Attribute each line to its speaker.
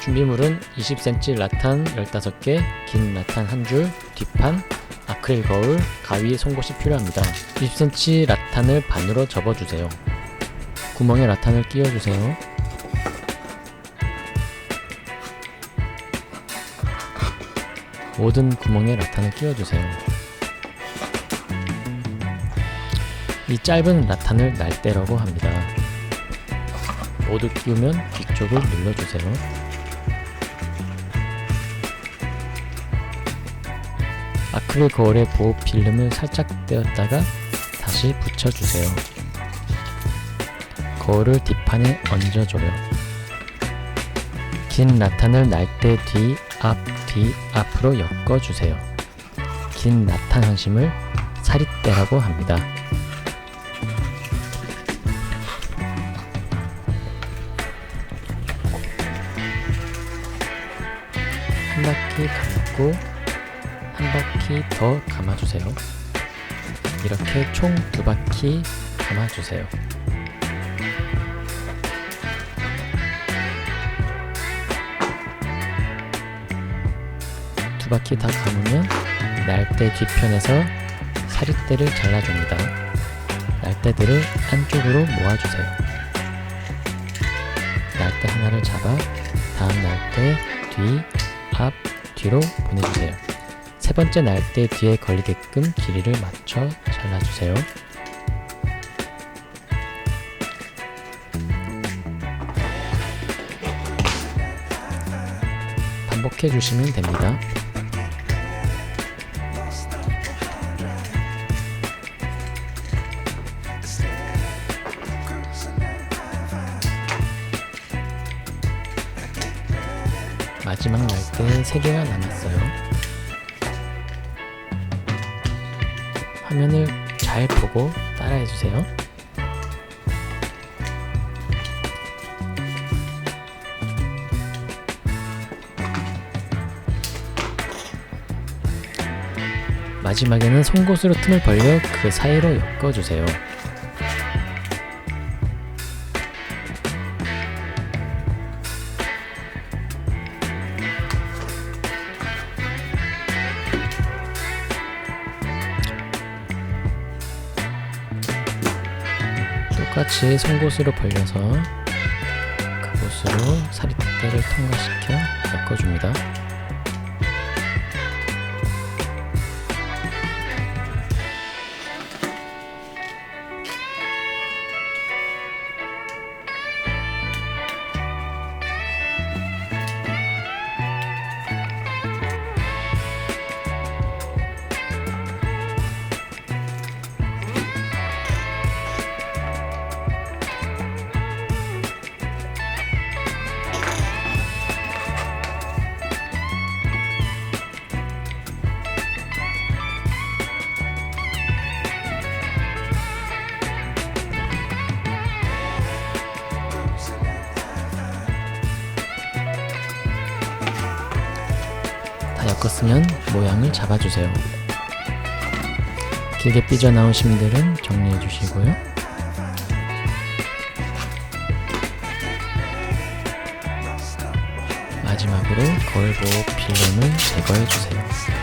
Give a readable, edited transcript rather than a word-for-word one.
Speaker 1: 준비물은 20cm 라탄 15개, 긴 라탄 1줄, 뒷판, 아크릴 거울, 가위, 송곳이 필요합니다. 20cm 라탄을 반으로 접어주세요. 구멍에 라탄을 끼워주세요. 모든 구멍에 라탄을 끼워주세요. 이 짧은 라탄을 날대라고 합니다. 모두 끼우면 뒤쪽을 눌러주세요. 아크릴 거울에 보호 필름을 살짝 떼었다가 다시 붙여주세요. 거울을 뒷판에 얹어줘요. 긴 라탄을 날대 뒤, 앞으로 엮어주세요. 긴 라탄 한심을 사릿대라고 합니다. 한 바퀴 감고 한 바퀴 더 감아주세요. 이렇게 총 2바퀴 감아주세요. 두 바퀴 다 감으면 날대 뒤편에서 사릿대를 잘라줍니다. 날대들을 안쪽으로 모아주세요. 날대 하나를 잡아 다음 날대 뒤, 앞, 뒤로 보내주세요. 세 번째 날대 뒤에 걸리게끔 길이를 맞춰 잘라주세요. 반복해 주시면 됩니다. 마지막 날대 3개가 남았어요. 화면을 잘 보고 따라해주세요. 마지막에는 송곳으로 틈을 벌려 그 사이로 엮어주세요. 똑같이 송곳으로 벌려서 그곳으로 사릿대를 통과시켜 엮어줍니다. 다 엮었으면 모양을 잡아주세요. 길게 삐져나온 심들은 정리해 주시고요. 마지막으로 거울 보호 필름을 제거해 주세요.